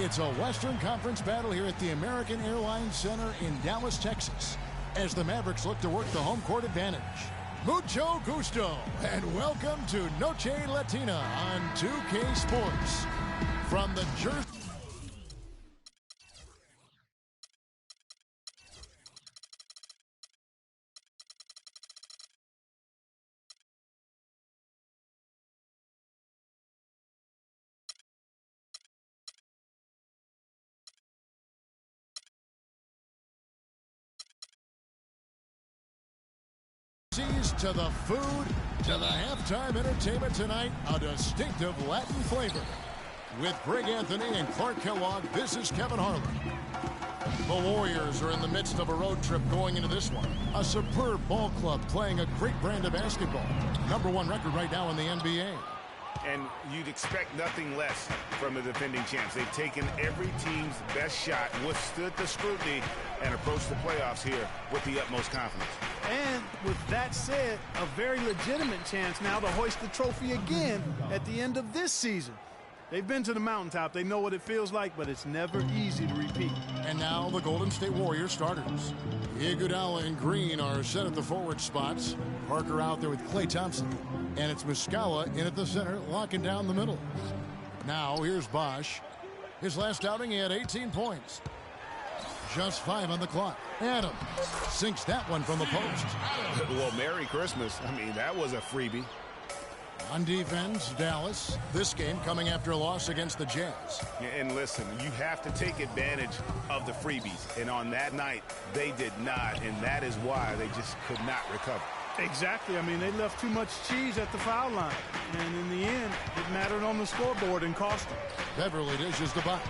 It's a Western Conference battle here at the American Airlines Center in Dallas, Texas, as the Mavericks look to work the home court advantage. Mucho gusto, and welcome to Noche Latina on 2K Sports. From the Jersey to the food, to the halftime entertainment tonight, a distinctive Latin flavor. With Greg Anthony and Clark Kellogg, this is Kevin Harlan. The Warriors are in the midst of a road trip going into this one. A superb ball club playing a great brand of basketball. #1 record right now in the NBA. And you'd expect nothing less from the defending champs. They've taken every team's best shot, withstood the scrutiny, and approached the playoffs here with the utmost confidence. And with that said, a very legitimate chance now to hoist the trophy again at the end of this season. They've been to the mountaintop. They know what it feels like, but it's never easy to repeat. And now the Golden State Warriors starters. Iguodala and Green are set at the forward spots. Parker out there with Klay Thompson. And it's Muscala in at the center, locking down the middle. Now here's Bosh. His last outing, he had 18 points. Just 5 on the clock. Adams sinks that one from the post. Well, Merry Christmas. I mean, that was a freebie. On defense, Dallas. This game coming after a loss against the Jazz. And listen, you have to take advantage of the freebies. And on that night, they did not. And that is why they just could not recover. Exactly. I mean, they left too much cheese at the foul line. And in the end, it mattered on the scoreboard and cost them. Beverly dishes the Bosh.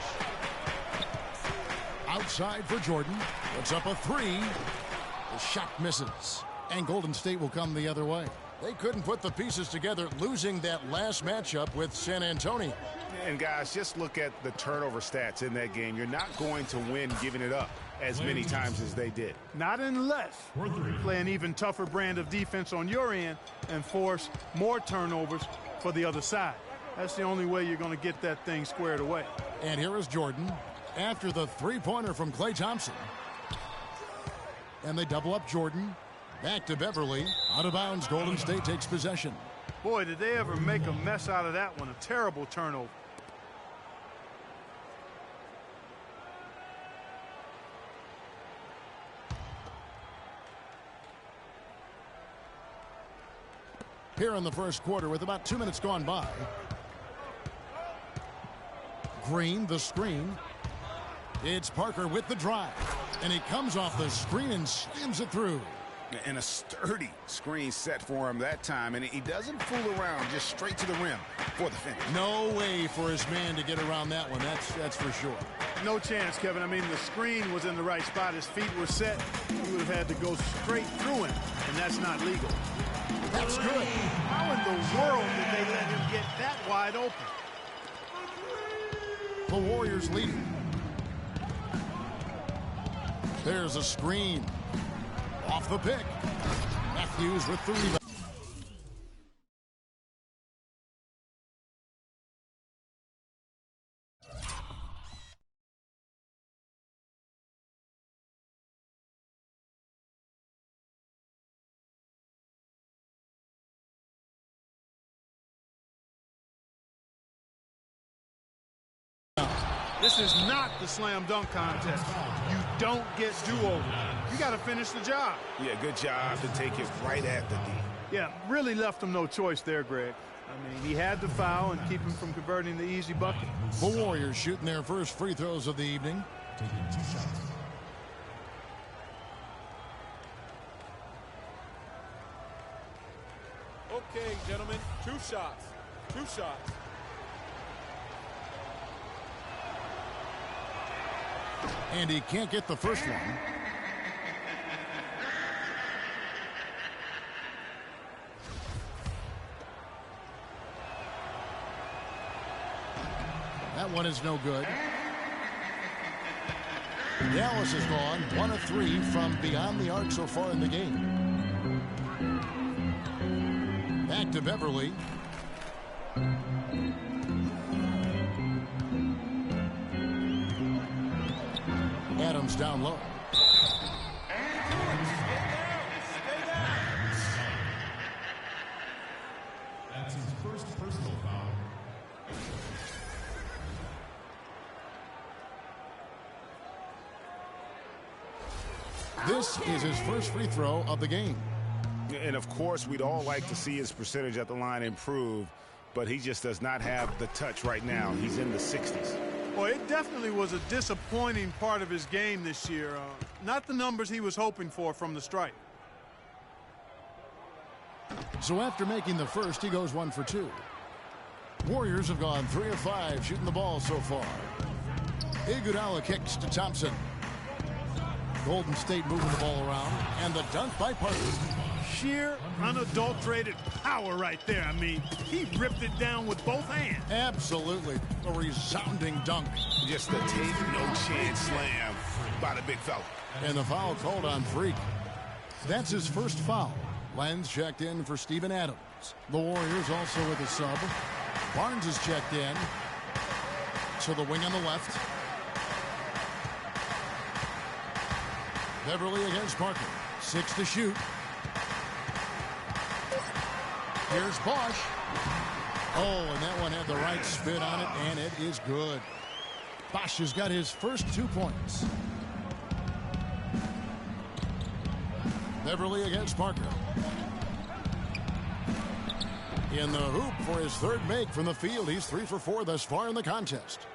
Outside for Jordan. Puts up a 3. The shot misses. And Golden State will come the other way. They couldn't put the pieces together, losing that last matchup with San Antonio. And guys, just look at the turnover stats in that game. You're not going to win giving it up as many times as they did. Not unless you play an even tougher brand of defense on your end and force more turnovers for the other side. That's the only way you're going to get that thing squared away. And here is Jordan after the three-pointer from Klay Thompson. And they double up Jordan. Back to Beverly. Out of bounds, Golden State takes possession. Boy, did they ever make a mess out of that one. A terrible turnover. Here in the first quarter with about 2 minutes gone by. Green, the screen. It's Parker with the drive. And he comes off the screen and slams it through. And a sturdy screen set for him that time. And he doesn't fool around, just straight to the rim for the finish. No way for his man to get around that one. That's for sure. No chance, Kevin. I mean, the screen was in the right spot. His feet were set. He would have had to go straight through him, and that's not legal. That's good. How in the world did they let him get that wide open? The Warriors lead. There's a screen. Off the pick. Matthews with the rebound. This is not the slam dunk contest. You don't get do-over. You got to finish the job. Yeah, good job to take it right at the D. Yeah, really left him no choice there, Greg. I mean, he had to foul and keep him from converting the easy bucket. The Warriors shooting their first free throws of the evening. Taking 2 shots. Okay, gentlemen, 2 shots. 2 shots. And he can't get the first one. That one is no good. Dallas has gone 1 of 3 from beyond the arc so far in the game. Back to Beverly. Adams down low. That's his first personal foul. This is his first free throw of the game. And of course, we'd all like to see his percentage at the line improve, but he just does not have the touch right now. He's in the 60s. Well, it definitely was a disappointing part of his game this year. Not the numbers he was hoping for from the stripe. So after making the first, he goes 1 for 2. Warriors have gone 3 of 5 shooting the ball so far. Iguodala kicks to Thompson. Golden State moving the ball around, and the dunk by Parker. Sheer, unadulterated power right there. I mean, he ripped it down with both hands. Absolutely. A resounding dunk. Just a take no chance slam by the big fella. And the foul called on Freak. That's his first foul. Lenz checked in for Steven Adams. The Warriors also with a sub. Barnes is checked in. To the wing on the left. Beverly against Parker. 6 to shoot. Here's Bosch. Oh, and that one had the right spin on it, and it is good. Bosch has got his first 2 points. Beverly against Parker. In the hoop for his third make from the field. He's 3 for 4 thus far in the contest.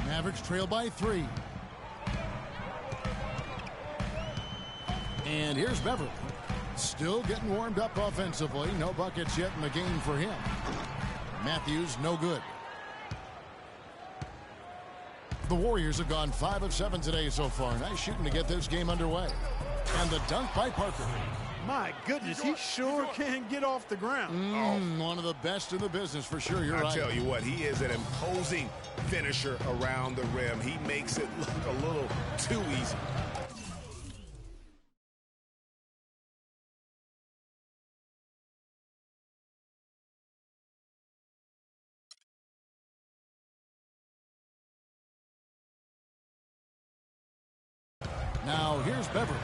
Mavericks trail by 3. And here's Beverly. Still getting warmed up offensively. No buckets yet in the game for him. Matthews, no good. The Warriors have gone 5 of 7 today so far. Nice shooting to get this game underway. And the dunk by Parker. My goodness, he sure can get off the ground. One of the best in the business for sure. You're right. I tell you what, he is an imposing finisher around the rim. He makes it look a little too easy. Now here's Beverly.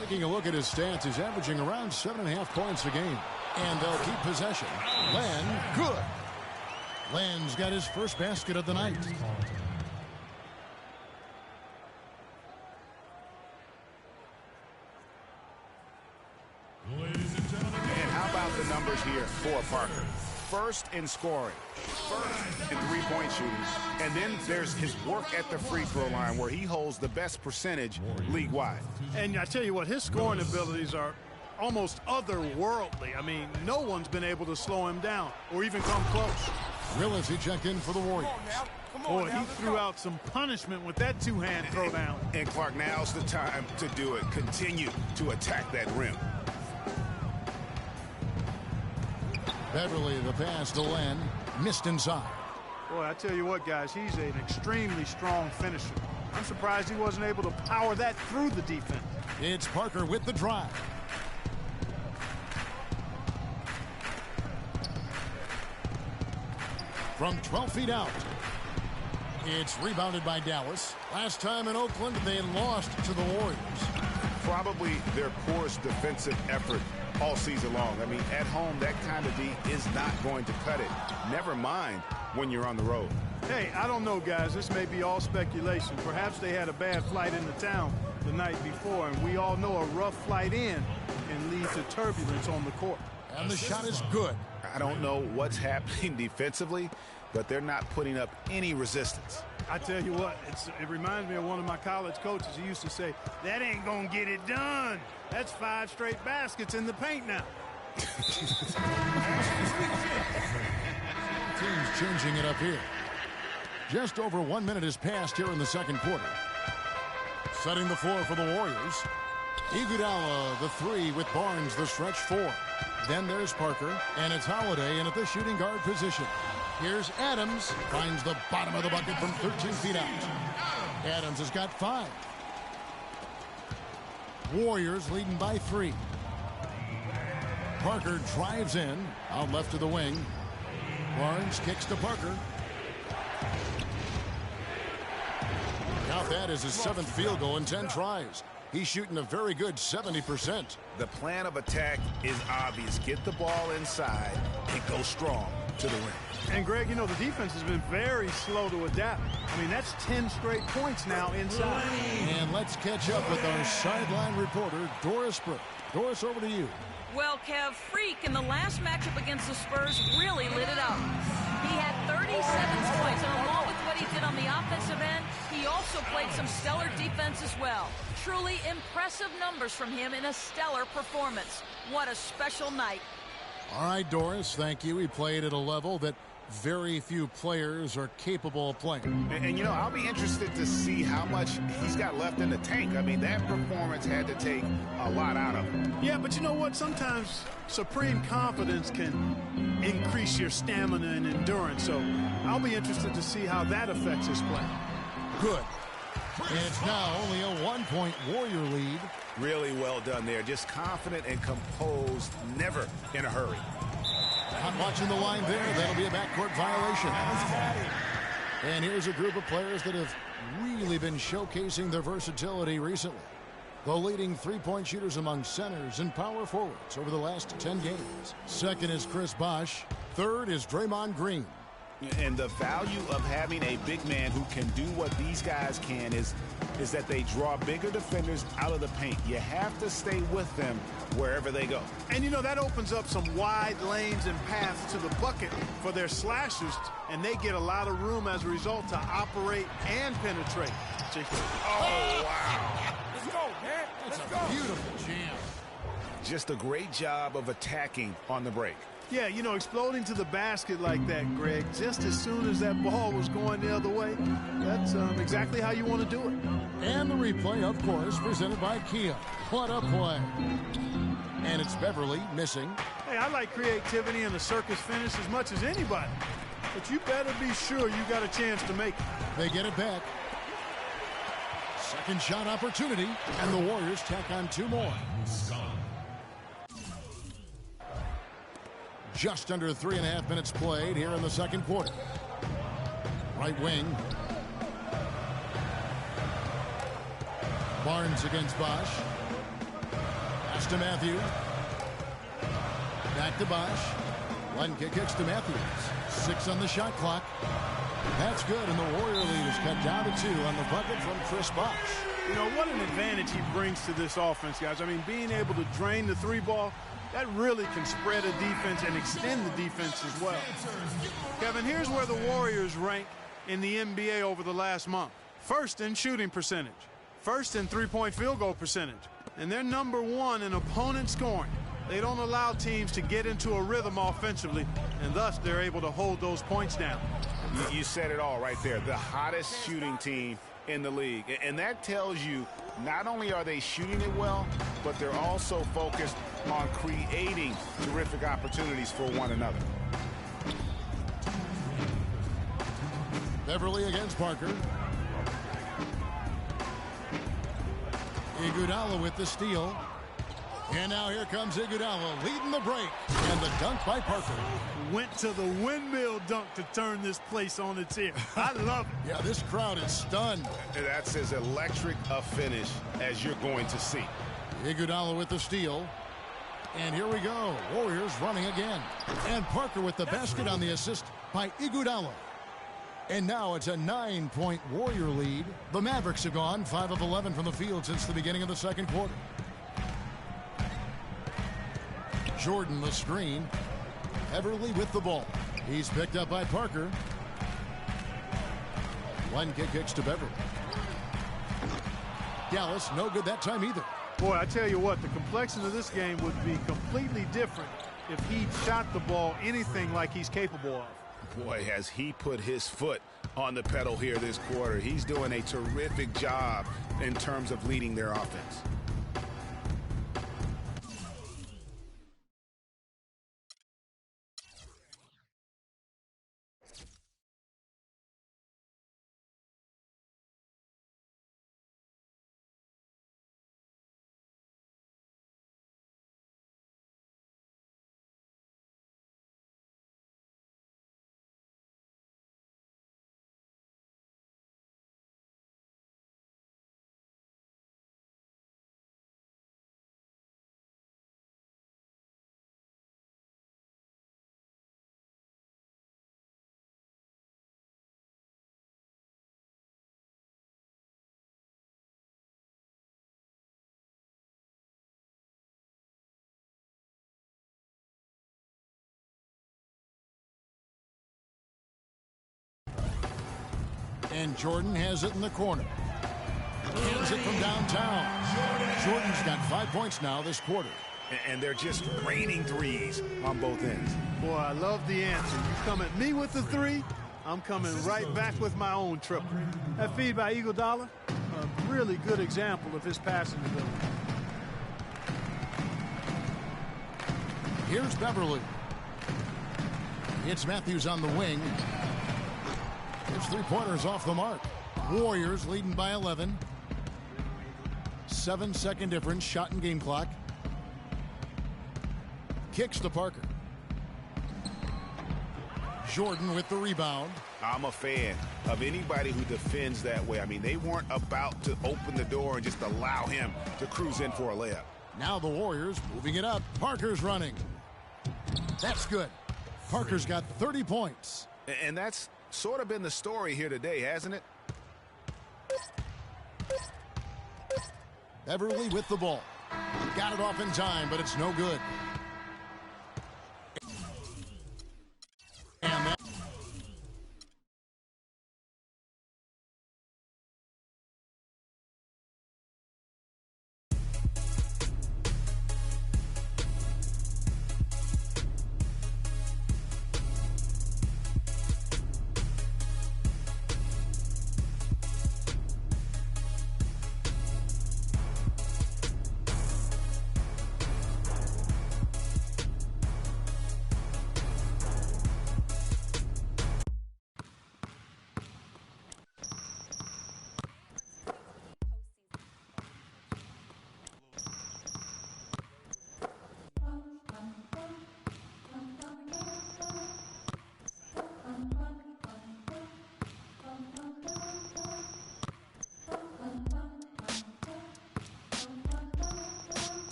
Taking a look at his stats, he's averaging around 7.5 points a game. And they'll keep possession. Len, good. Len's got his first basket of the night. And how about the numbers here for Parker? First in scoring, first in three-point shooting, and then there's his work at the free throw line where he holds the best percentage league-wide. And I tell you what, his scoring abilities are almost otherworldly. I mean, no one's been able to slow him down or even come close. Willis, he checked in for the Warriors. Boy, he threw out some punishment with that two-hand throwdown. And Clark, now's the time to do it. Continue to attack that rim. Beverly, the pass to Len, missed inside. Boy, I tell you what, guys, he's an extremely strong finisher. I'm surprised he wasn't able to power that through the defense. It's Parker with the drive. From 12 feet out. It's rebounded by Dallas. Last time in Oakland, they lost to the Warriors. Probably their poorest defensive effort all season long. I mean, at home, that kind of D is not going to cut it. Never mind when you're on the road. Hey, I don't know, guys. This may be all speculation. Perhaps they had a bad flight into town the night before, and we all know a rough flight in can lead to turbulence on the court. And the shot is good. I don't know what's happening defensively, but they're not putting up any resistance. I tell you what, it reminds me of one of my college coaches. He used to say, that ain't gonna get it done. That's 5 straight baskets in the paint now. Team's changing it up here. Just over 1 minute has passed here in the second quarter. Setting the floor for the Warriors. Iguodala, the 3 with Barnes, the stretch 4. Then there's Parker, and it's Holiday in at the shooting guard position. Here's Adams, finds the bottom of the bucket from 13 feet out. Adams has got 5. Warriors leading by 3. Parker drives in, out left to the wing. Barnes kicks to Parker. Count that as his 7th field goal in 10 tries. He's shooting a very good 70%. The plan of attack is obvious. Get the ball inside and go strong to the rim. And, Greg, you know, the defense has been very slow to adapt. I mean, that's 10 straight points now inside. And let's catch up with our sideline reporter, Doris Burke. Doris, over to you. Well, Kev, Freak in the last matchup against the Spurs really lit it up. He had 37 points, and along with what he did on the offensive end, he also played some stellar defense as well. Truly impressive numbers from him in a stellar performance. What a special night. All right, Doris, thank you. He played at a level that very few players are capable of playing. And you know, I'll be interested to see how much he's got left in the tank. I mean, that performance had to take a lot out of him. Yeah, but you know what? Sometimes supreme confidence can increase your stamina and endurance. So I'll be interested to see how that affects his play. Good. And it's now only a 1-point Warrior lead. Really well done there. Just confident and composed, never in a hurry. Not watching the line there. That'll be a backcourt violation. And here's a group of players that have really been showcasing their versatility recently. The leading three-point shooters among centers and power forwards over the last 10 games. Second is Chris Bosh. Third is Draymond Green. And the value of having a big man who can do what these guys can is that they draw bigger defenders out of the paint. You have to stay with them wherever they go. And, you know, that opens up some wide lanes and paths to the bucket for their slashers, and they get a lot of room as a result to operate and penetrate. Oh, wow. Let's go, man. It's a beautiful jam. Just a great job of attacking on the break. Yeah, you know, exploding to the basket like that, Greg, just as soon as that ball was going the other way, that's exactly how you want to do it. And the replay, of course, presented by Kia. What a play. And it's Beverly missing. Hey, I like creativity and the circus finish as much as anybody. But you better be sure you got a chance to make it. They get it back. Second shot opportunity, and the Warriors tack on 2 more. Just under 3.5 minutes played here in the second quarter. Right wing. Barnes against Bosh. Pass to Matthew. Back to Bosh. One kick kicks to Matthews. 6 on the shot clock. That's good, and the Warrior lead is cut down to 2 on the bucket from Chris Bosh. You know, what an advantage he brings to this offense, guys. I mean, being able to drain the 3-ball, that really can spread a defense and extend the defense as well. Kevin, here's where the Warriors rank in the NBA over the last month. First in shooting percentage. First in three-point field goal percentage. And they're number 1 in opponent scoring. They don't allow teams to get into a rhythm offensively, and thus they're able to hold those points down. You said it all right there. The hottest shooting team in the league. And that tells you not only are they shooting it well, but they're also focused on creating terrific opportunities for one another. Beverly against Parker. Iguodala with the steal. And now here comes Iguodala leading the break. And the dunk by Parker. Went to the windmill dunk to turn this place on its ear. I love it. Yeah, this crowd is stunned. That's as electric a finish as you're going to see. Iguodala with the steal. And here we go. Warriors running again. And Parker with the basket on the assist by Iguodala. And now it's a 9-point Warrior lead. The Mavericks have gone 5 of 11 from the field since the beginning of the second quarter. Jordan the screen. Everly with the ball. He's picked up by Parker. One kick kicks to Beverly. Dallas no good that time either. Boy, I tell you what, the complexion of this game would be completely different if he shot the ball anything like he's capable of. Boy, has he put his foot on the pedal here this quarter. He's doing a terrific job in terms of leading their offense. And Jordan has it in the corner. Hands it from downtown. Jordan's got 5 points now this quarter. And they're just raining threes on both ends. Boy, I love the answer. You come at me with the three, I'm coming right back with my own triple. That feed by Iguodala, a really good example of his passing ability. Here's Beverly. It's Matthews on the wing. His three-pointers off the mark. Warriors leading by 11. 7-second difference, shot and game clock. Kicks to Parker. Jordan with the rebound. I'm a fan of anybody who defends that way. I mean, they weren't about to open the door and just allow him to cruise in for a layup. Now the Warriors moving it up. Parker's running. That's good. Parker's got 30 points. And that's sort of been the story here today, hasn't it? Beverly with the ball. Got it off in time, but it's no good.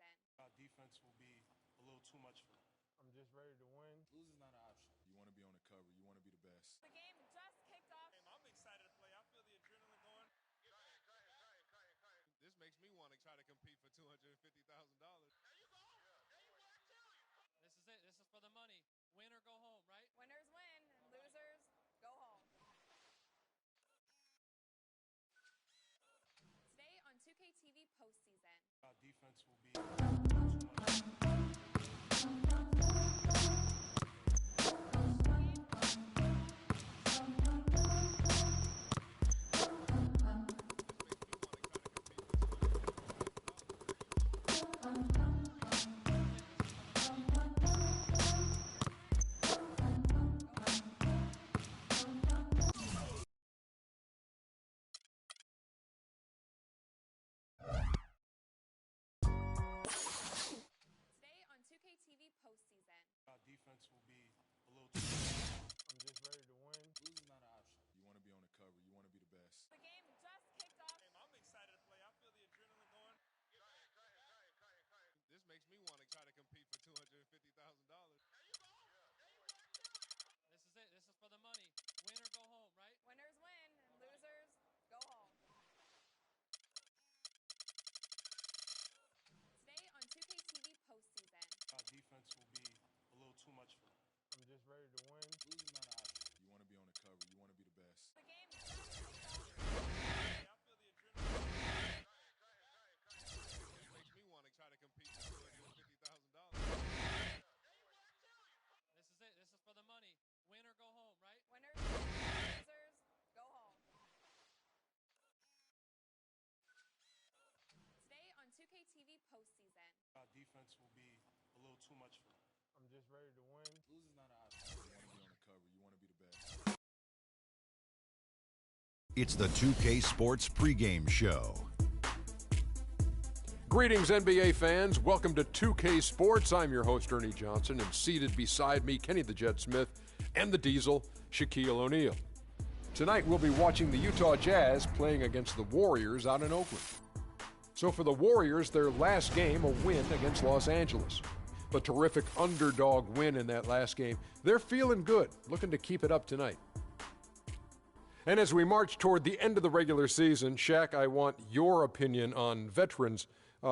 And that defense will be a little too much for them. I'm just ready to win. Losing is not an option. You want to be on the cover. You want to be the best. The game just kicked off. I'm excited to play. I feel the adrenaline going. This makes me want to try to compete for $250,000. There you go. There you are, too. This is it. This is for the money. Win or go home, right? Winners win, and losers go home. Today on 2K TV postseason. Defense will be a little too much. Defense will be a little too much. I'm just ready to win. Losing is not an option. You want to be on the cover. You want to be the best. The game just kicked off. I'm excited to play. I feel the adrenaline going. This makes me want to try to compete for $250,000. There you go. There you are, too. This is it. This is for the money. Win or go home, right? Winners win, and losers go home. Today on 2K TV postseason. Defense will be a little too much for them. I'm just ready to win. Losing is not an option. You want to be on the cover. You want to be the best. The game just kicked off. I feel the adrenaline. This makes me want to try to compete for $250,000. This is it. This is for the money. Win or go home, right? Winners win, losers go home. Today on 2K TV postseason. Defense will be a little too much for them. I'm just ready to win. Losing is not an option. You want to be on the cover. You want to be the best. It's the 2K Sports pregame show. Greetings, NBA fans. Welcome to 2K Sports. I'm your host, Ernie Johnson, and seated beside me, Kenny the Jet Smith, and the Diesel, Shaquille O'Neal. Tonight, we'll be watching the Utah Jazz playing against the Warriors out in Oakland. So for the Warriors, their last game, a win against Los Angeles. A terrific underdog win in that last game. They're feeling good, looking to keep it up tonight. And as we march toward the end of the regular season, Shaq, I want your opinion on veterans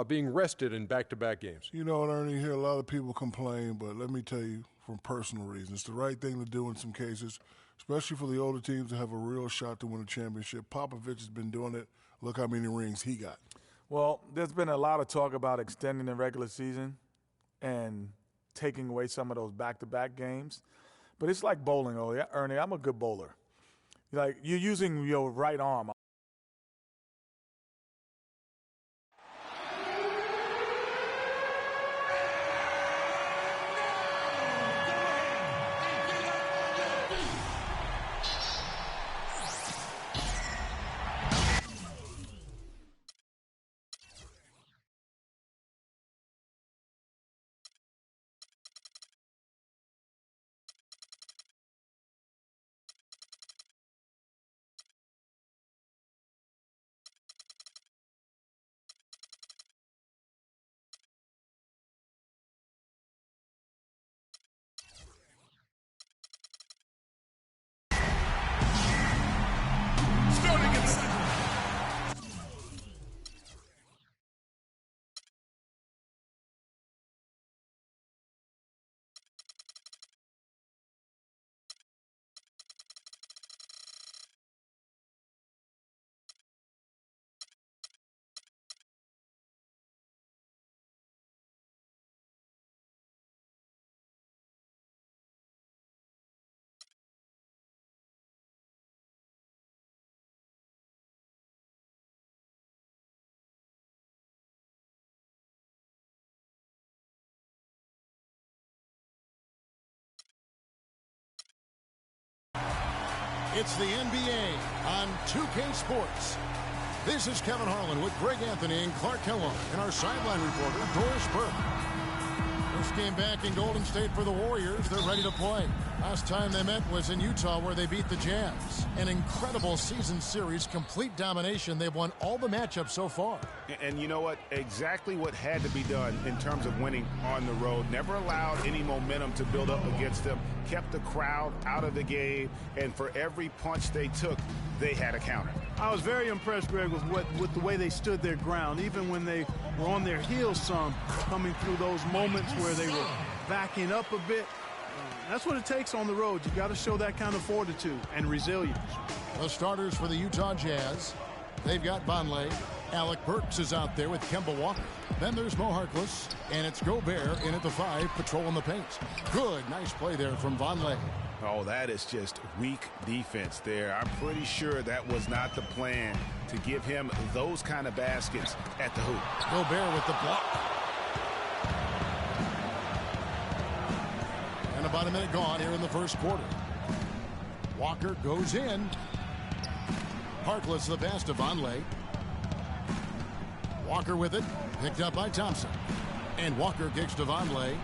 being rested in back-to-back games. You know what, Ernie, here a lot of people complain, but let me tell you from personal reasons, it's the right thing to do in some cases, especially for the older teams to have a real shot to win a championship. Popovich has been doing it. Look how many rings he got. Well, there's been a lot of talk about extending the regular season and taking away some of those back-to-back games. But it's like bowling, Ernie. I'm a good bowler. Like, you're using your right arm. It's the NBA on 2K Sports. This is Kevin Harlan with Greg Anthony and Clark Kellogg and our sideline reporter, Doris Burke. First game back in Golden State for the Warriors. They're ready to play. Last time they met was in Utah, where they beat the Jazz. An incredible season series, complete domination. They've won all the matchups so far. And you know what? Exactly what had to be done in terms of winning on the road. Never allowed any momentum to build up against them. Kept the crowd out of the game. And for every punch they took, they had a counter. I was very impressed, Greg, with the way they stood their ground, even when they were on their heels some, coming through those moments where they were backing up a bit. That's what it takes on the road. You got to show that kind of fortitude and resilience. The starters for the Utah Jazz, they've got Vonleh. Alec Burks is out there with Kemba Walker. Then there's Mo Harkless, and it's Gobert in at the 5, patrolling the paint. Good, nice play there from Vonleh. Oh, that is just weak defense there. I'm pretty sure that was not the plan to give him those kind of baskets at the hoop. Gobert with the block. And about a minute gone here in the first quarter. Walker goes in. Harkless the pass to Vonleh. Walker with it. Picked up by Thompson. And Walker kicks to Vonleh.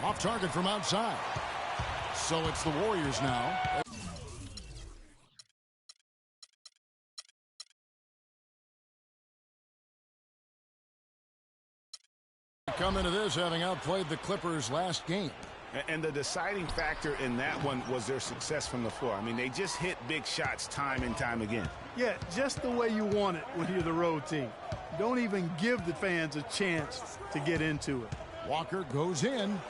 Off target from outside. So it's the Warriors now. Come into this having outplayed the Clippers last game. And the deciding factor in that one was their success from the floor. I mean, they just hit big shots time and time again. Yeah, just the way you want it when you're the road team. Don't even give the fans a chance to get into it. Walker goes in.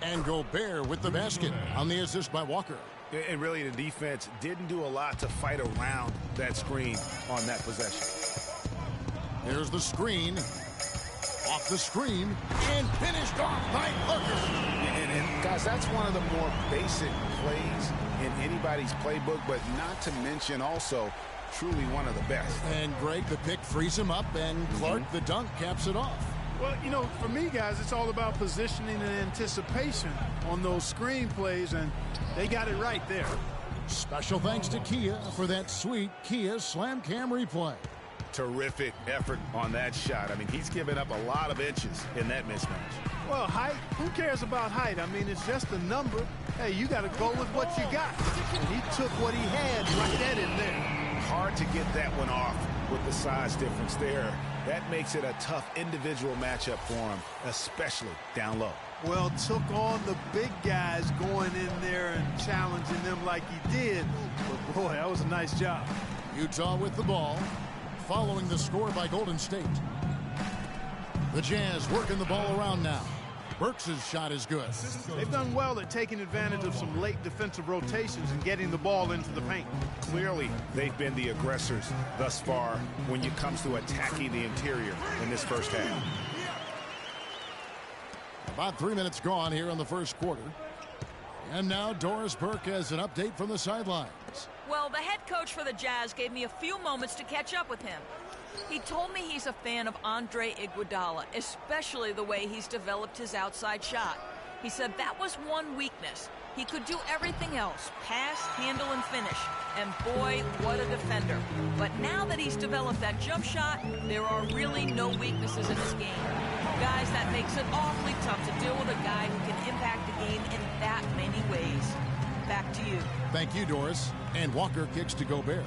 And Gobert with the basket on the assist by Walker. And really, the defense didn't do a lot to fight around that screen on that possession. There's the screen. Off the screen. And finished off by Parker. And guys, that's one of the more basic plays in anybody's playbook, but not to mention also truly one of the best. And Greg, the pick frees him up, and Clark, the dunk, caps it off. Well, you know, for me, guys, it's all about positioning and anticipation on those screen plays, and they got it right there. Special thanks to Kia for that sweet Kia Slam Cam replay. Terrific effort on that shot. I mean, he's given up a lot of inches in that mismatch. Well, height, who cares about height? I mean, it's just a number. Hey, you got to go with what you got. And he took what he had right at him there. Hard to get that one off with the size difference there. That makes it a tough individual matchup for him, especially down low. Well, took on the big guys going in there and challenging them like he did. But, boy, that was a nice job. Utah with the ball, following the score by Golden State. The Jazz working the ball around now. Burks' shot is good. They've done well at taking advantage of some late defensive rotations and getting the ball into the paint. Clearly, they've been the aggressors thus far when it comes to attacking the interior in this first half. About 3 minutes gone here in the first quarter. And now Doris Burke has an update from the sidelines. Well, the head coach for the Jazz gave me a few moments to catch up with him. He told me he's a fan of Andre Iguodala, especially the way he's developed his outside shot. He said that was one weakness. He could do everything else, pass, handle, and finish. And boy, what a defender. But now that he's developed that jump shot, there are really no weaknesses in his game. Guys, that makes it awfully tough to deal with a guy who can impact the game in that many ways. Back to you. Thank you, Doris. And Walker kicks to Gobert.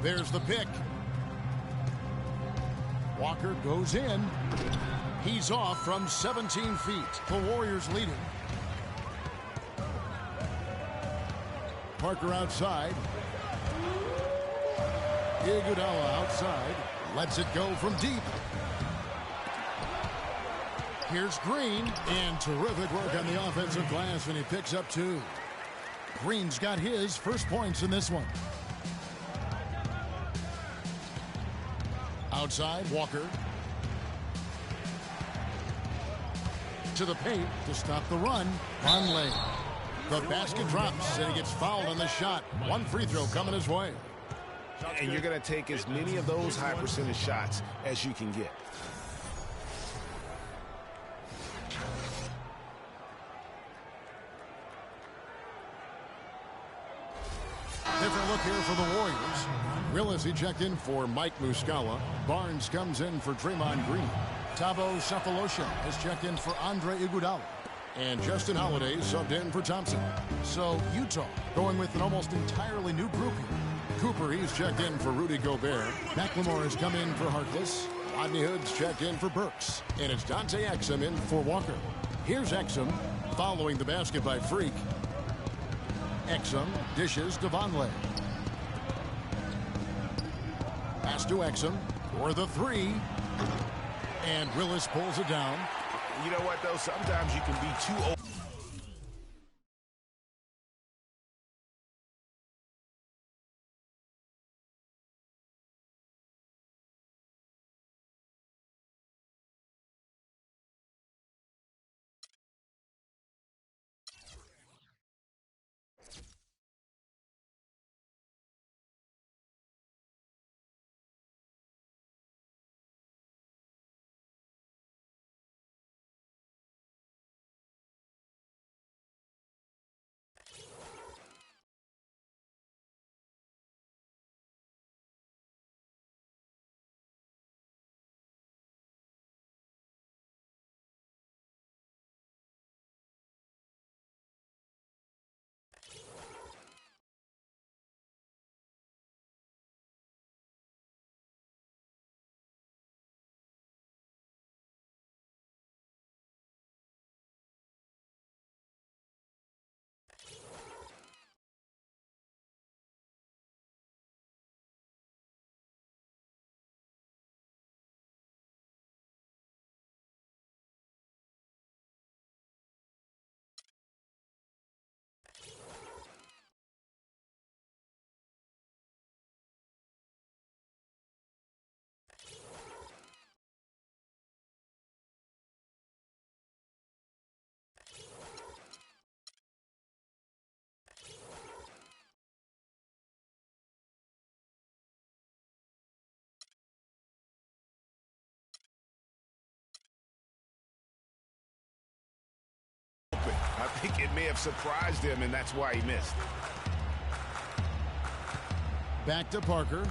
There's the pick. Walker goes in. He's off from 17 feet. The Warriors leading. Parker outside. Iguodala outside. Lets it go from deep. Here's Green. And terrific work on the offensive glass, and he picks up 2. Green's got his first points in this one. Outside, Walker. To the paint to stop the run. Vonleh. The basket drops, and he gets fouled on the shot. One free throw coming his way. And you're going to take as many of those high percentage shots as you can get. Different look here for the Warriors. Willis, he checked in for Mike Muscala. Barnes comes in for Draymond Green. Thabo Sefolosha has checked in for Andre Iguodala. And Justin Holiday subbed in for Thompson. So Utah going with an almost entirely new group here. Cooper, he's checked in for Rudy Gobert. McLemore has come in for Harkless. Rodney Hood's checked in for Burks. And it's Dante Exum in for Walker. Here's Exum following the basket by Freak. Exum dishes to Vonleh. Pass to Exum for the 3. And Willis pulls it down. You know what, though? Sometimes you can be too open. I think it may have surprised him, and that's why he missed. Back to Parker.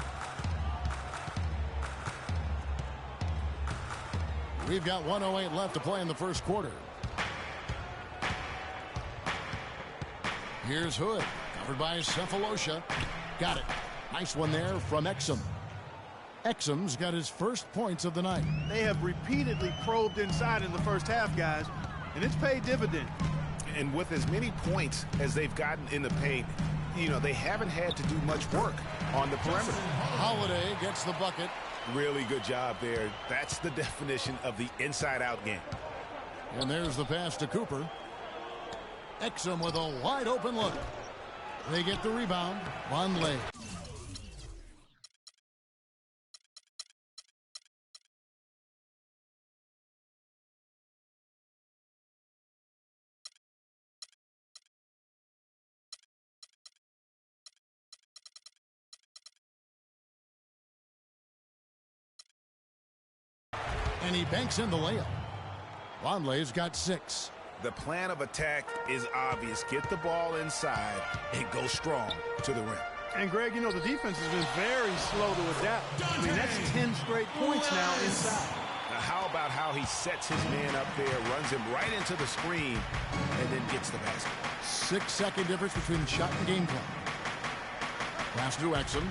We've got 1:08 left to play in the first quarter. Here's Hood. Covered by Cephalosha. Got it. Nice one there from Exum. Exum's got his first points of the night. They have repeatedly probed inside in the first half, guys, and it's paid dividend. And with as many points as they've gotten in the paint, you know, they haven't had to do much work on the perimeter. Holiday gets the bucket. Really good job there. That's the definition of the inside-out game. And there's the pass to Cooper. Exum with a wide open look. They get the rebound. Vonleh. And he banks in the layup. Vonleh's got 6. The plan of attack is obvious. Get the ball inside and go strong to the rim. And, Greg, you know, the defense has been very slow to adapt. I mean, that's 10 straight points now inside. Now, how about how he sets his man up there, runs him right into the screen, and then gets the basket? 6-second difference between shot and game clock. Pass to Exum.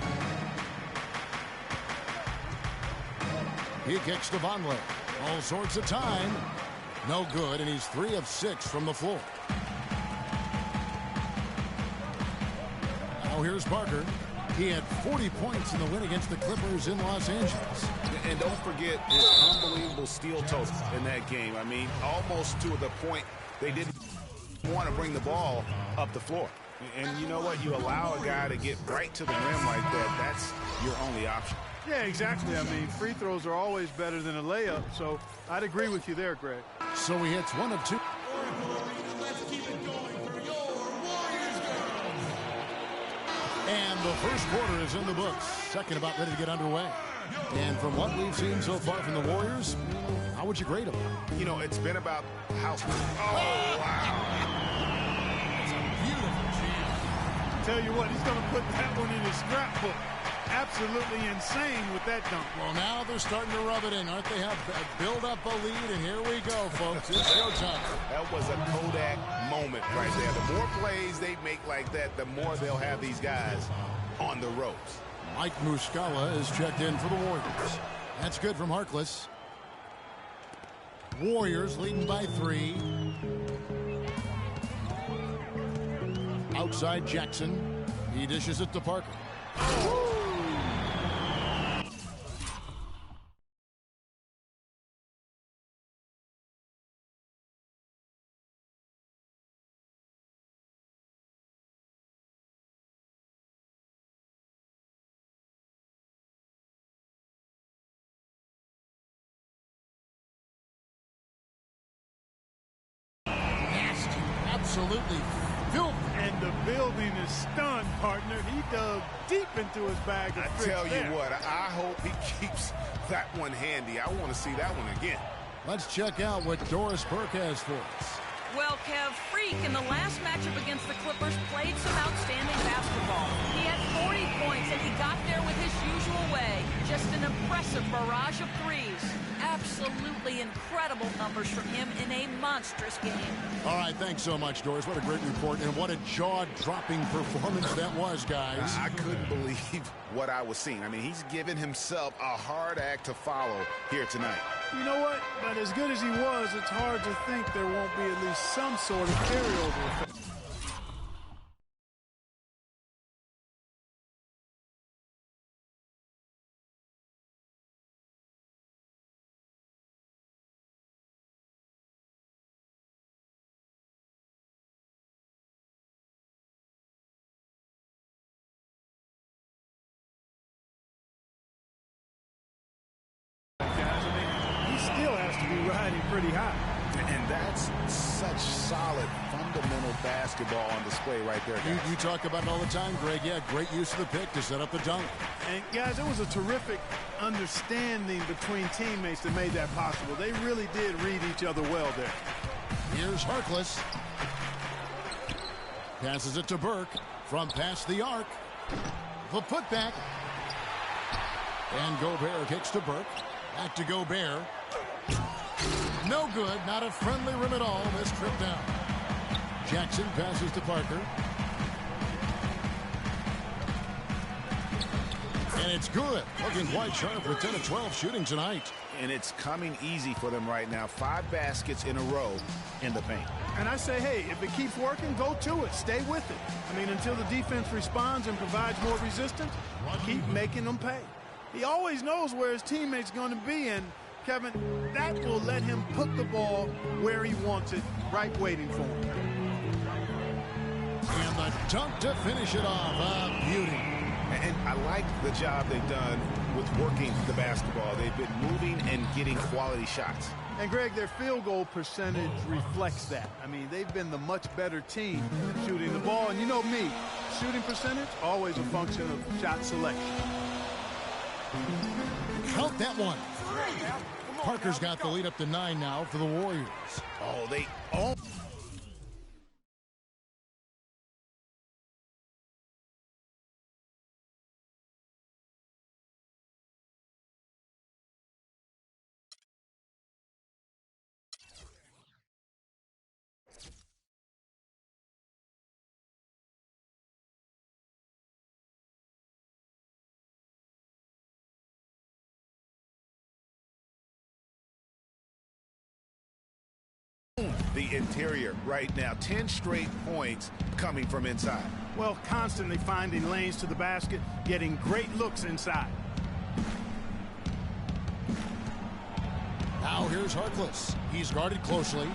He kicks to Vonleh. All sorts of time. No good, and he's 3 of 6 from the floor. Now here's Parker. He had 40 points in the win against the Clippers in Los Angeles. And don't forget his unbelievable steal total in that game. I mean, almost to the point they didn't want to bring the ball up the floor. And you know what? You allow a guy to get right to the rim like that, that's your only option. Yeah, exactly. I mean, free throws are always better than a layup, so I'd agree with you there, Greg. So he hits 1 of 2. And the first quarter is in the books. Second about ready to get underway. And from what we've seen so far from the Warriors, how would you grade them? You know, it's been about how... Oh, wow. It's a beautiful jam. Tell you what, he's going to put that one in his scrapbook. Absolutely insane with that dunk. Well, now they're starting to rub it in, aren't they? Have build up a lead, and here we go, folks. It's showtime. That was a Kodak moment right there. The more plays they make like that, the more they'll have these guys on the ropes. Mike Muscala is checked in for the Warriors. That's good from Harkless. Warriors leading by 3. Outside Jackson. He dishes it to Parker. Absolutely filthy. And the building is stunned, partner. He dug deep into his bag of I tell you what, I hope he keeps that one handy. I want to see that one again. Let's check out what Doris Burke has for us. Well, Kev, Freak in the last matchup against the Clippers played some outstanding basketball. He had 40 points, and he got there with his usual way. Just an impressive barrage of threes. Absolutely incredible numbers from him in a monstrous game. All right, thanks so much, Doris. What a great report, and what a jaw-dropping performance that was, guys. I couldn't believe what I was seeing. I mean, he's given himself a hard act to follow here tonight. You know what? But as good as he was, it's hard to think there won't be at least some sort of carryover effect. Still has to be riding pretty high. And that's such solid, fundamental basketball on display right there, guys. You talk about it all the time, Greg. Yeah, great use of the pick to set up the dunk. And, guys, it was a terrific understanding between teammates that made that possible. They really did read each other well there. Here's Harkless. Passes it to Burke from past the arc. The putback. And Gobert kicks to Burke. Back to Gobert. No good. Not a friendly rim at all. This trip down. Jackson passes to Parker. And it's good. Looking quite sharp with 10 of 12 shooting tonight. And it's coming easy for them right now. 5 baskets in a row in the paint. And I say, hey, if it keeps working, go to it. Stay with it. I mean, until the defense responds and provides more resistance, keep making them pay. He always knows where his teammate's going to be, and, Kevin, that will let him put the ball where he wants it, right waiting for him. And the dunk to finish it off. A beauty. And I like the job they've done with working the basketball. They've been moving and getting quality shots. And, Greg, their field goal percentage reflects that. I mean, they've been the much better team shooting the ball. And you know me, shooting percentage, always a function of shot selection. Count that one. Parker's got the lead up to 9 now for the Warriors. Oh, they all. The interior right now. 10 straight points coming from inside. Well, constantly finding lanes to the basket, getting great looks inside. Now here's Harkless. He's guarded closely.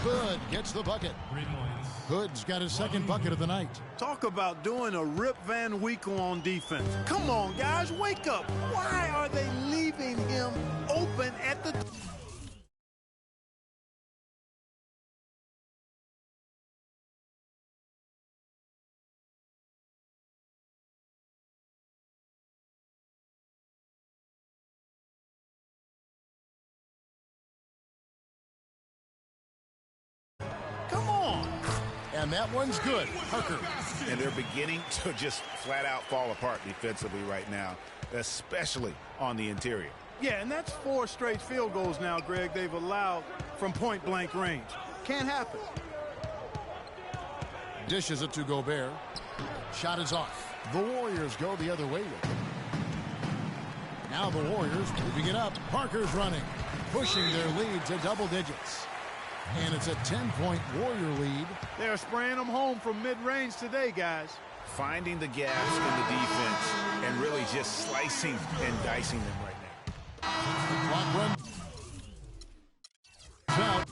Hood gets the bucket. Hood's got his second bucket of the night. Talk about doing a Rip Van Winkle on defense. Come on, guys, wake up. Why are they leaving him open at the... Come on. And that one's good. Parker. And they're beginning to just flat out fall apart defensively right now, especially on the interior. Yeah, and that's 4 straight field goals now, Greg, they've allowed from point-blank range. Can't happen. Dishes it to Gobert. Shot is off. The Warriors go the other way with it. Now the Warriors moving it up. Parker's running, pushing their lead to double digits. And it's a 10-point Warrior lead. They're spraying them home from mid-range today, guys. Finding the gaps in the defense and really just slicing and dicing them right now. Clock run. Out.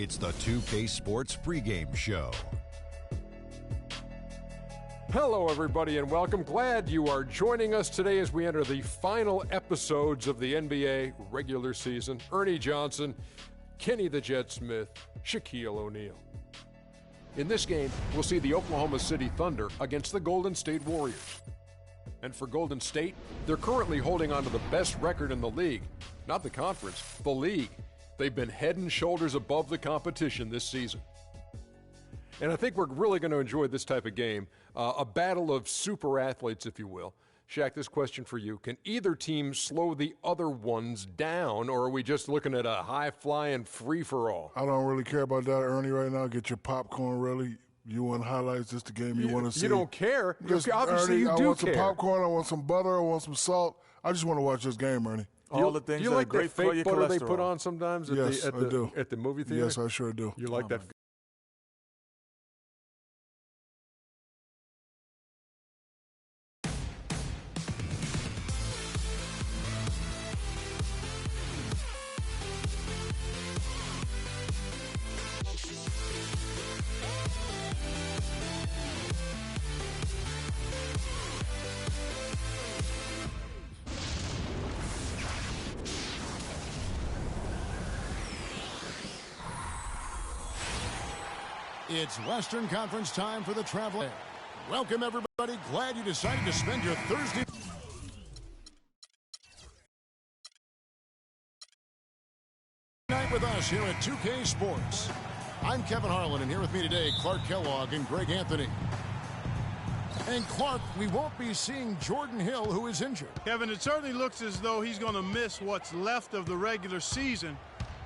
It's the 2K Sports pregame show. Hello, everybody, and welcome. Glad you are joining us today as we enter the final episodes of the NBA regular season. Ernie Johnson, Kenny the Jet Smith, Shaquille O'Neal. In this game, we'll see the Oklahoma City Thunder against the Golden State Warriors. And for Golden State, they're currently holding on to the best record in the league. Not the conference, the league. They've been head and shoulders above the competition this season. And I think we're really going to enjoy this type of game, a battle of super athletes, if you will. Shaq, this question for you. Can either team slow the other ones down, or are we just looking at a high-flying free-for-all? I don't really care about that, Ernie, right now. Get your popcorn ready. You want highlights, just the game you want to see. You don't care. Just, obviously, Ernie, you do care. I want some popcorn. I want some butter. I want some salt. I just want to watch this game, Ernie. All the things you that like are great that for fake your butter they cholesterol. put on sometimes at, Yes, the, at, I the, do. at the movie theater? Yes, I sure do. You like that? It's Western Conference time for the Traveler. Welcome, everybody. Glad you decided to spend your Thursday night with us here at 2K Sports. I'm Kevin Harlan, and here with me today, Clark Kellogg and Greg Anthony. And Clark, we won't be seeing Jordan Hill, who is injured. Kevin, it certainly looks as though he's going to miss what's left of the regular season,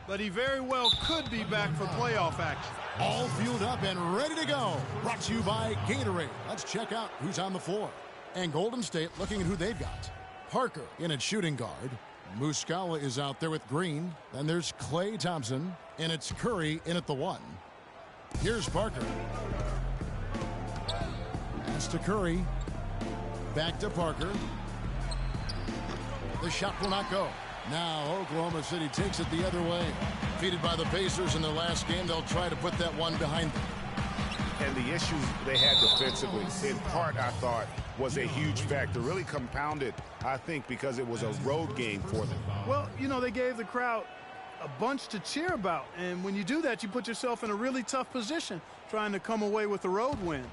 but he very well could be back for playoff action. All fueled up and ready to go. Brought to you by Gatorade. Let's check out who's on the floor. And Golden State looking at who they've got. Parker in at shooting guard. Muscala is out there with Green. Then there's Klay Thompson. And it's Curry in at the 1. Here's Parker. Pass to Curry. Back to Parker. The shot will not go. Now Oklahoma City takes it the other way. Defeated by the Pacers in their last game, they'll try to put that one behind them. And the issues they had defensively, in part, I thought, was a huge factor. Really compounded, I think, because it was a road game for them. Well, you know, they gave the crowd a bunch to cheer about. And when you do that, you put yourself in a really tough position trying to come away with a road win.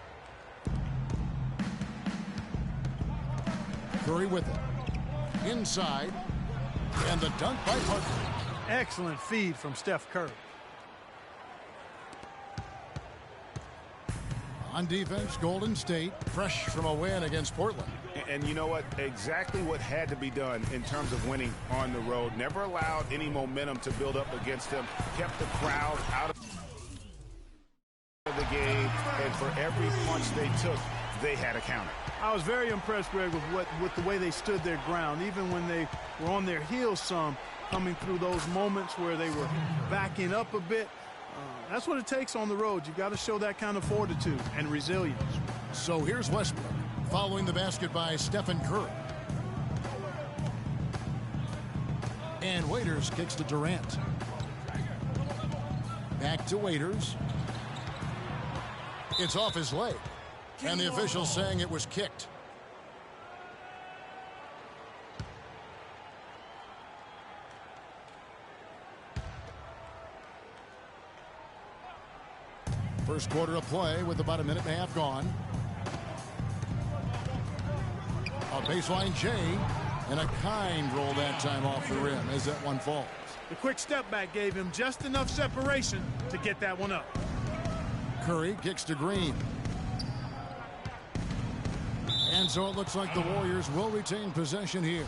Curry with it. Inside. And the dunk by Parker. Excellent feed from Steph Curry. On defense, Golden State, fresh from a win against Portland. And you know what? Exactly what had to be done in terms of winning on the road. Never allowed any momentum to build up against them. Kept the crowd out of the game. And for every punch they took, they had a counter. I was very impressed, Greg, with the way they stood their ground, even when they were on their heels some, coming through those moments where they were backing up a bit. That's what it takes on the road. You've got to show that kind of fortitude and resilience. So here's Westbrook, following the basket by Stephen Curry. And Waiters kicks to Durant. Back to Waiters. It's off his leg. And the official's saying it was kicked. First quarter of play with about a minute and a half gone. A baseline J, and a kind roll that time off the rim as that one falls. The quick step back gave him just enough separation to get that one up. Curry kicks to Green. And so it looks like the Warriors will retain possession here.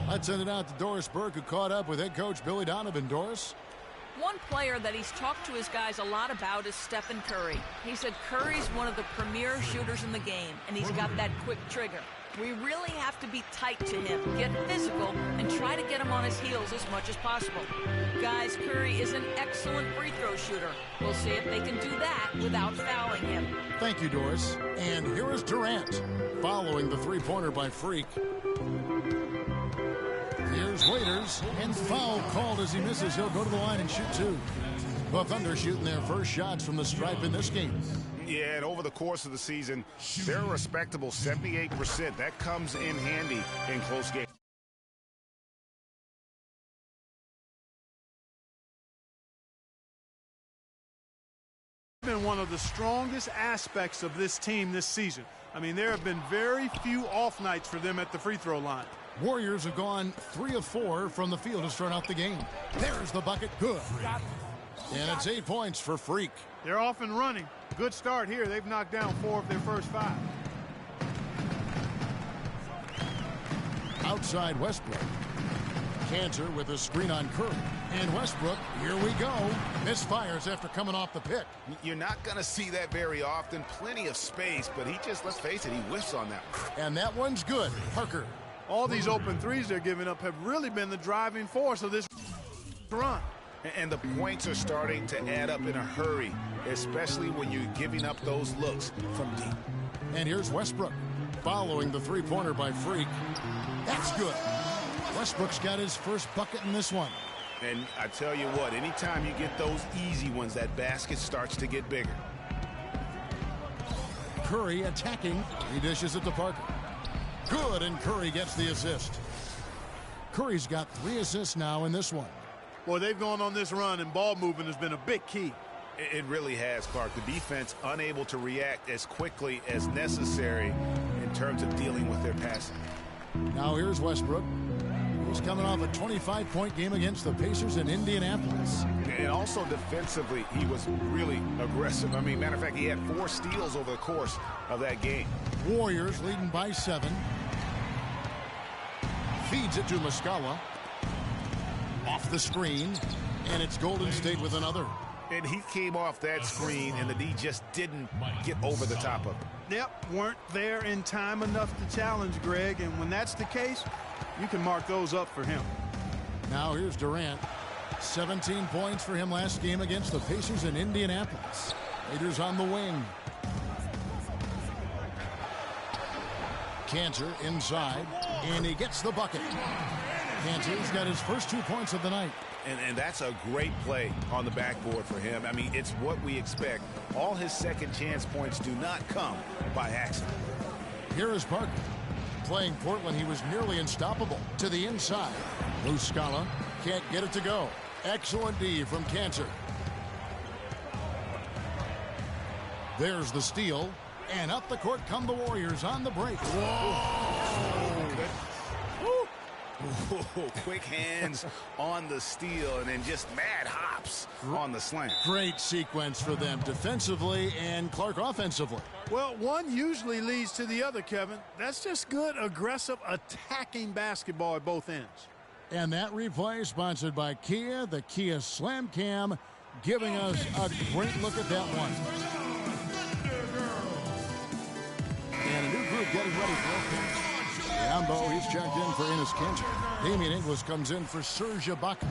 Let's send it out to Doris Burke, who caught up with head coach Billy Donovan. Doris? One player that he's talked to his guys a lot about is Stephen Curry. He said Curry's one of the premier shooters in the game, and he's got that quick trigger. We really have to be tight to him, get physical, and try to get him on his heels as much as possible. Guys, Curry is an excellent free throw shooter. We'll see if they can do that without fouling him. Thank you, Doris. And here is Durant, following the three-pointer by Freak. Here's Waiters, and foul called as he misses. He'll go to the line and shoot two. The Thunder shooting their first shots from the stripe in this game. Yeah, and over the course of the season, they're a respectable 78%. That comes in handy in close games. Been one of the strongest aspects of this team this season. I mean, there have been very few off nights for them at the free throw line. Warriors have gone 3 of 4 from the field to start out the game. There's the bucket. Good. And it's 8 points for Freak. They're off and running. Good start here. They've knocked down 4 of their first 5. Outside Westbrook. Cantor with a screen on Curry. And Westbrook, here we go. Misfires after coming off the pick. You're not going to see that very often. Plenty of space, but he just, let's face it, he whiffs on that. And that one's good. Parker. All these open threes they're giving up have really been the driving force of this run. And the points are starting to add up in a hurry, especially when you're giving up those looks from deep. And here's Westbrook, following the three-pointer by Freak. That's good. Westbrook's got his first bucket in this one. And I tell you what, anytime you get those easy ones, that basket starts to get bigger. Curry attacking. He dishes it to Parker. Good, and Curry gets the assist. Curry's got 3 assists now in this one. Boy, they've gone on this run, and ball movement has been a big key. It really has, Clark. The defense unable to react as quickly as necessary in terms of dealing with their passing. Now here's Westbrook. He's coming off a 25-point game against the Pacers in Indianapolis. And also defensively, he was really aggressive. I mean, matter of fact, he had 4 steals over the course of that game. Warriors leading by 7. Feeds it to Muscala. Off the screen, and it's Golden State with another. And he came off that screen, and the D just didn't get over the top of it. Yep, weren't there in time enough to challenge Greg, and when that's the case, you can mark those up for him. Now here's Durant. 17 points for him last game against the Pacers in Indianapolis. Raiders on the wing. Cantor inside, and he gets the bucket. Cantor's got his first 2 points of the night. And that's a great play on the backboard for him. I mean, it's what we expect. All his second chance points do not come by accident. Here is Parker. Playing Portland, he was nearly unstoppable. To the inside. Muscala can't get it to go. Excellent D from Cantor. There's the steal. And up the court come the Warriors on the break. Whoa, quick hands on the steal, and then just mad hops on the slam. Great sequence for them defensively and Clark offensively. Well, one usually leads to the other, Kevin. That's just good, aggressive, attacking basketball at both ends. And that replay sponsored by Kia, the Kia Slam Cam, giving us a great look at that one. And a new group getting ready for offense. Rambo, he's checked in for Enes Kanter. Damian Inglis comes in for Serge Ibaka.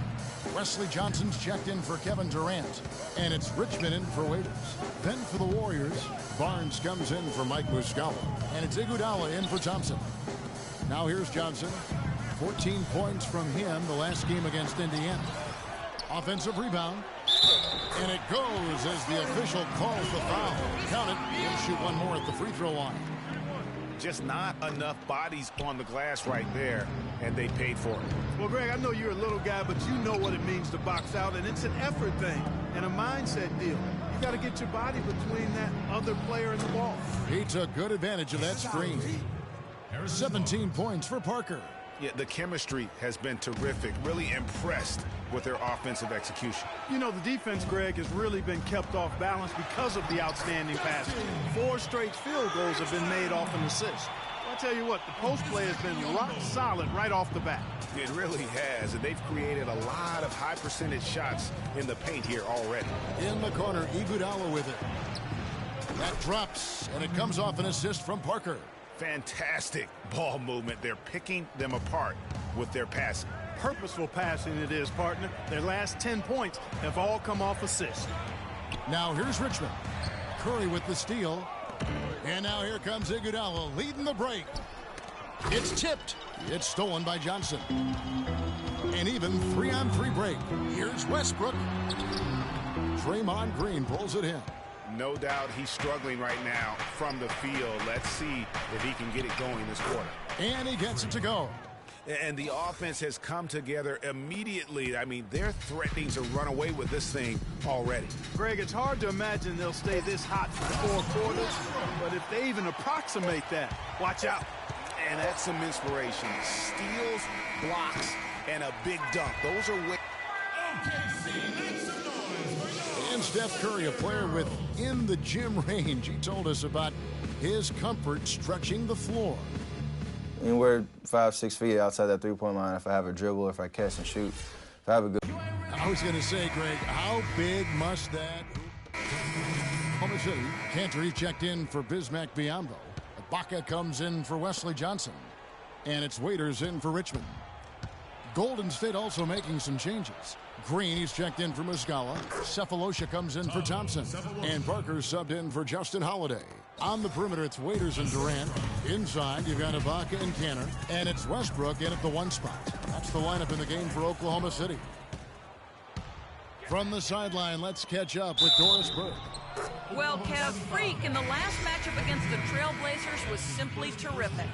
Wesley Johnson's checked in for Kevin Durant. And it's Richmond in for Waiters. Then for the Warriors, Barnes comes in for Mike Muscala. And it's Iguodala in for Thompson. Now here's Johnson. 14 points from him the last game against Indiana. Offensive rebound. And it goes as the official calls the foul. Count it. He'll shoot one more at the free throw line. Just not enough bodies on the glass right there, and they paid for it. Well, Greg, I know you're a little guy, but you know what it means to box out, and it's an effort thing and a mindset deal. You got to get your body between that other player and the ball. He took good advantage of that screen. 17 points for Parker. Yeah, the chemistry has been terrific. Really impressed with their offensive execution. You know, the defense, Greg, has really been kept off balance because of the outstanding passing. 4 straight field goals have been made off an assist. I'll tell you what, the post play has been rock solid right off the bat. It really has, and they've created a lot of high percentage shots in the paint here already. In the corner, Iguodala with it. That drops, and it comes off an assist from Parker. Fantastic ball movement. They're picking them apart with their passing. Purposeful passing it is, partner. Their last 10 points have all come off assists. Now here's Richmond. Curry with the steal. And now here comes Iguodala leading the break. It's tipped. It's stolen by Johnson. An even 3-on-3 break. Here's Westbrook. Draymond Green pulls it in. No doubt he's struggling right now from the field. Let's see if he can get it going this quarter. And he gets it to go. And the offense has come together immediately. I mean, they're threatening to run away with this thing already. Greg, it's hard to imagine they'll stay this hot for 4 quarters, but if they even approximate that, watch out. And that's some inspiration. Steals, blocks, and a big dunk. Those are way. And Steph Curry, a player within the gym range. He told us about his comfort stretching the floor. Anywhere 5-6 feet outside that three-point line, if I have a dribble, if I catch and shoot, if I have a good... I was going to say, Greg, how big must that... Oklahoma City, Cantor checked in for Bismack Biyombo. Ibaka comes in for Wesley Johnson. And it's Waiters in for Richmond. Golden State also making some changes. Green, he's checked in for Muscala. Cephalosha comes in for Thompson. And Parker subbed in for Justin Holiday. On the perimeter, it's Waiters and Durant. Inside, you've got Ibaka and Cantor. And it's Westbrook in at the 1 spot. That's the lineup in the game for Oklahoma City. From the sideline, let's catch up with Doris Burke. Well, Kev, Freak in the last matchup against the Trailblazers was simply terrific.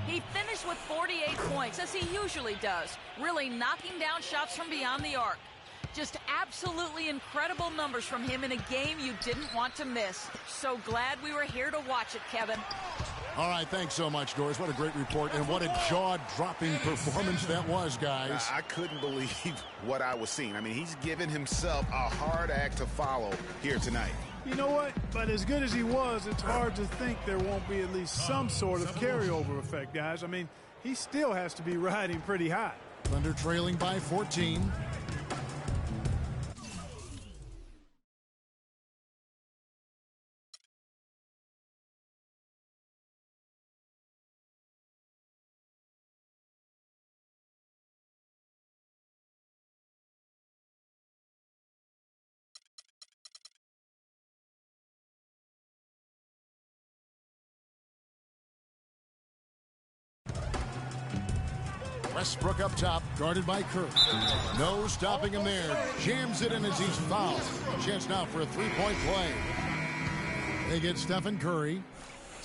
He finished with 48 points, as he usually does, really knocking down shots from beyond the arc. Just absolutely incredible numbers from him in a game you didn't want to miss. So glad we were here to watch it, Kevin. All right, thanks so much, Doris. What a great report, and what a jaw-dropping performance that was, guys. I couldn't believe what I was seeing. I mean, he's given himself a hard act to follow here tonight. You know what? But as good as he was, it's hard to think there won't be at least some sort of carryover effect, guys. I mean, he still has to be riding pretty high. Thunder trailing by 14. Westbrook up top, guarded by Curry. No stopping him there. Jams it in as he's fouled. Chance now for a three-point play. They get Stephen Curry.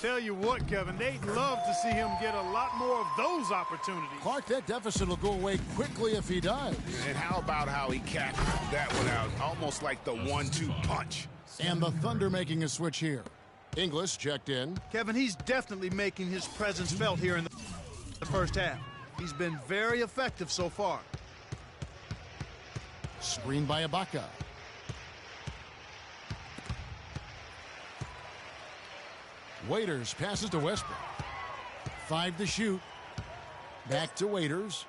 Tell you what, Kevin, they'd love to see him get a lot more of those opportunities. Clark, that deficit will go away quickly if he does. And how about how he captured that one out? Almost like the 1-2 punch. And the Thunder making a switch here. Inglis checked in. Kevin, he's definitely making his presence felt here in the first half. He's been very effective so far. Screen by Ibaka. Waiters passes to Westbrook. 5 to shoot. Back to Waiters.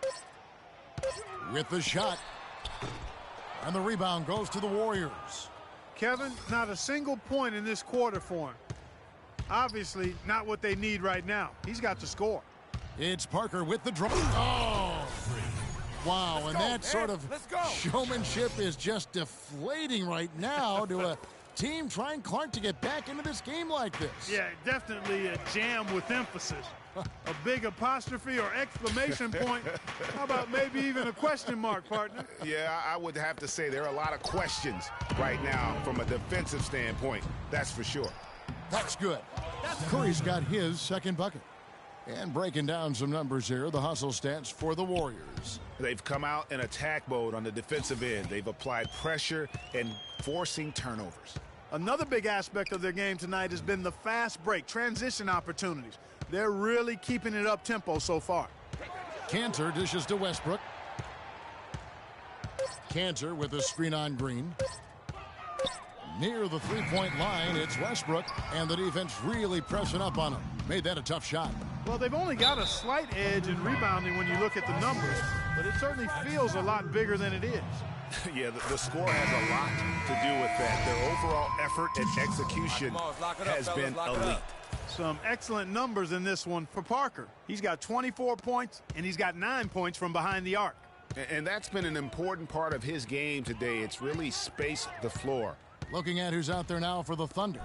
With the shot. And the rebound goes to the Warriors. Kevin, not a single point in this quarter for him. Obviously, not what they need right now. He's got to score. It's Parker with the draw. Oh! Wow, and that sort of showmanship is just deflating right now to a team trying Clark to get back into this game like this. Yeah, definitely a jam with emphasis. A big apostrophe or exclamation point. How about maybe even a question mark, partner? Yeah, I would have to say there are a lot of questions right now from a defensive standpoint. That's for sure. That's good. Curry's got his second bucket. And breaking down some numbers here, the hustle stats for the Warriors. They've come out in attack mode on the defensive end. They've applied pressure and forcing turnovers. Another big aspect of their game tonight has been the fast break, transition opportunities. They're really keeping it up-tempo so far. Cantor dishes to Westbrook. Cantor with a screen on Green. Near the three-point line, it's Westbrook, and the defense really pressing up on him. Made that a tough shot. Well, they've only got a slight edge in rebounding when you look at the numbers, but it certainly feels a lot bigger than it is. Yeah, the score has a lot to do with that. Their overall effort and execution has been elite. Some excellent numbers in this one for Parker. He's got 24 points, and he's got 9 points from behind the arc. And that's been an important part of his game today. It's really spaced the floor. Looking at who's out there now for the Thunder.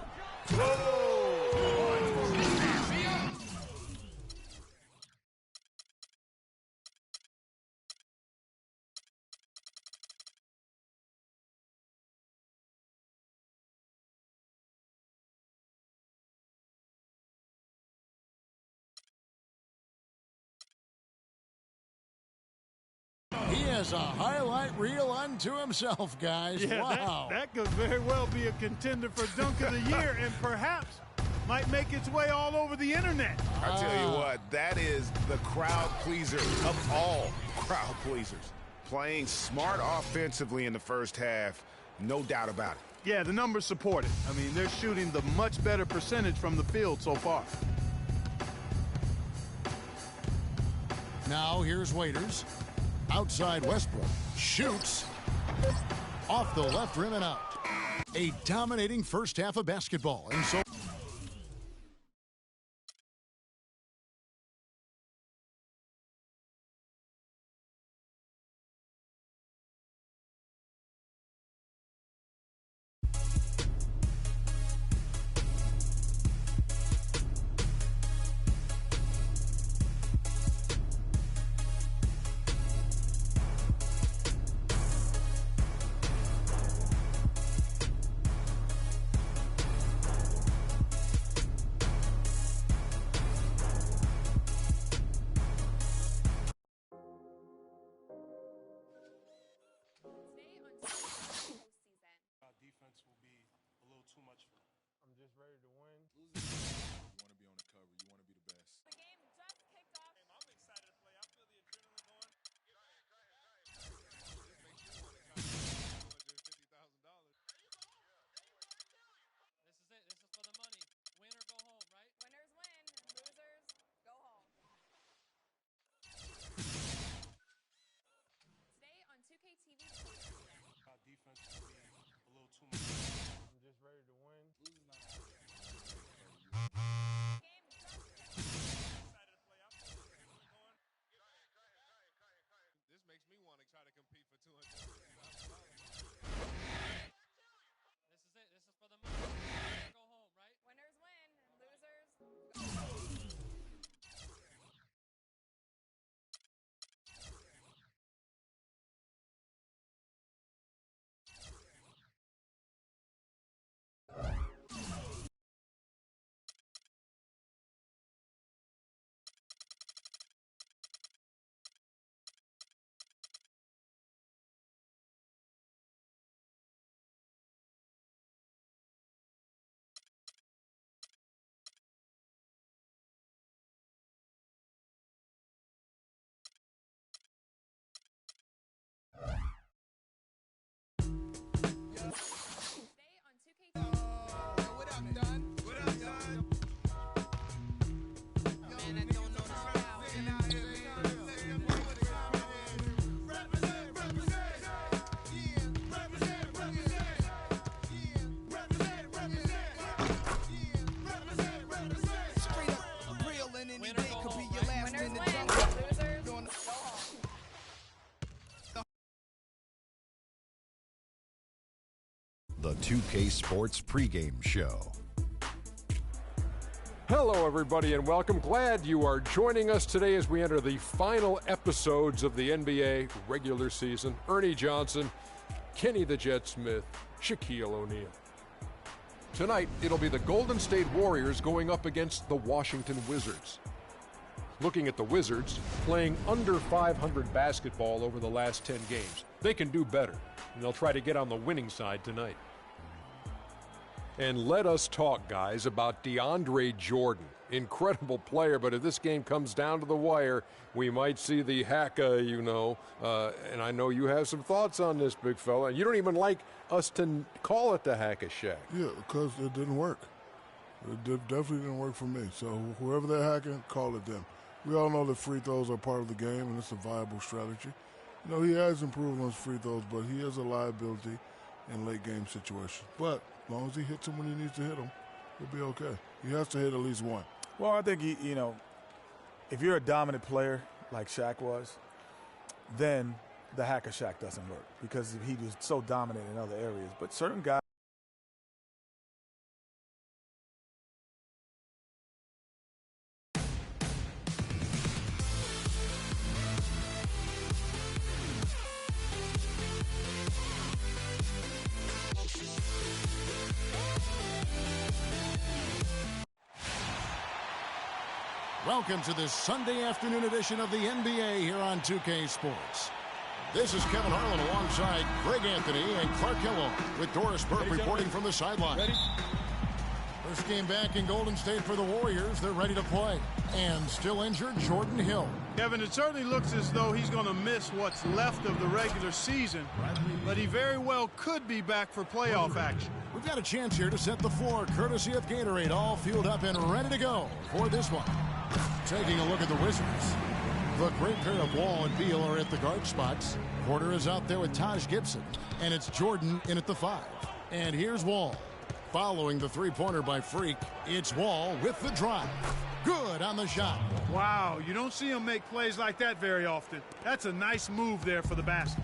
He has a highlight reel unto himself, guys. Yeah, wow. That could very well be a contender for Dunk of the Year and perhaps might make its way all over the internet. I tell you what, that is the crowd pleaser of all crowd pleasers. Playing smart offensively in the first half, no doubt about it. Yeah, the numbers support it. I mean, they're shooting the much better percentage from the field so far. Now here's Waiters. Outside Westbrook. Shoots. Off the left rim and out. A dominating first half of basketball. And so... Defense will be a little too much for them. I'm just ready to win. You want to be on the cover. You want to be the best. The game just kicked off. I'm excited to play. I feel the adrenaline going. This makes you want to kind of $250,000. This is it. This is for the money. Win or go home, right? Winners win, losers go home. Today on 2K TV postseason. Defense will be a little too much. I'm just ready to win. Game just kicked off. Excited to play. I feel the adrenaline going. This makes me want to try to compete for $250,000. This is it. This is for the money. Win or go home, right? Winners win, losers go home. Today on 2K TV. What up, Don? What up, Don? Man, I don't know the style. Straight up, real and any day could be your last Winners minute win, jump. losers go home. The 2K Sports pregame show. Hello, everybody, and welcome. Glad you are joining us today as we enter the final episodes of the NBA regular season. Ernie Johnson, Kenny the Jet Smith, Shaquille O'Neal. Tonight, it'll be the Golden State Warriors going up against the Washington Wizards. Looking at the Wizards, playing under 500 basketball over the last 10 games. They can do better, and they'll try to get on the winning side tonight. And let us talk, guys, about DeAndre Jordan. Incredible player, but if this game comes down to the wire, we might see the Haka, and I know you have some thoughts on this, big fella. You don't even like us to call it the Haka Shack. Yeah, because it didn't work. It definitely didn't work for me. So whoever they're hacking, call it them. We all know that free throws are part of the game, and it's a viable strategy. He has improved on his free throws, but he is a liability in late-game situations. But as long as he hits them when he needs to hit them, he'll be okay. He has to hit at least one. Well, I think, if you're a dominant player like Shaq was, then the Hacker Shaq doesn't work because he was so dominant in other areas. But certain guys. Welcome to this Sunday afternoon edition of the NBA here on 2K Sports. This is Kevin Harlan alongside Greg Anthony and Clark Hillo with Doris Burke reporting from the sideline. First game back in Golden State for the Warriors. They're ready to play. And still injured, Jordan Hill. Kevin, it certainly looks as though he's going to miss what's left of the regular season, but he very well could be back for playoff action. We've got a chance here to set the floor, courtesy of Gatorade, all fueled up and ready to go for this one. Taking a look at the Wizards. The great pair of Wall and Beal are at the guard spots. Porter is out there with Taj Gibson, and it's Jordan in at the 5. And here's Wall. Following the three-pointer by Freak, it's Wall with the drive. Good on the shot. Wow, you don't see him make plays like that very often. That's a nice move there for the basket.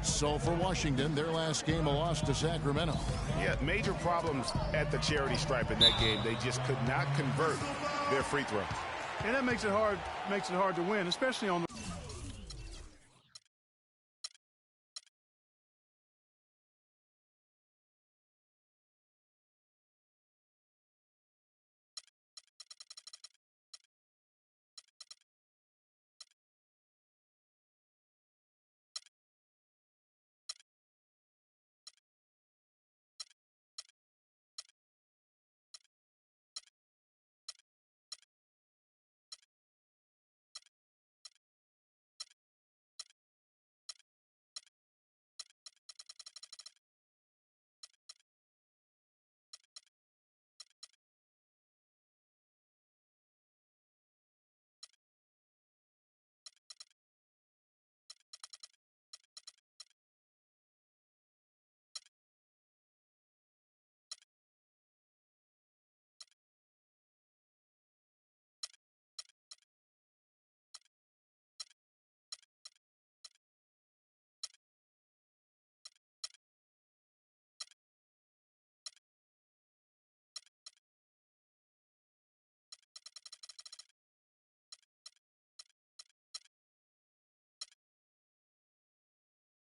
So for Washington, their last game a loss to Sacramento. Yeah, major problems at the charity stripe in that game. They just could not convert their free throw. And that makes it hard to win, especially on the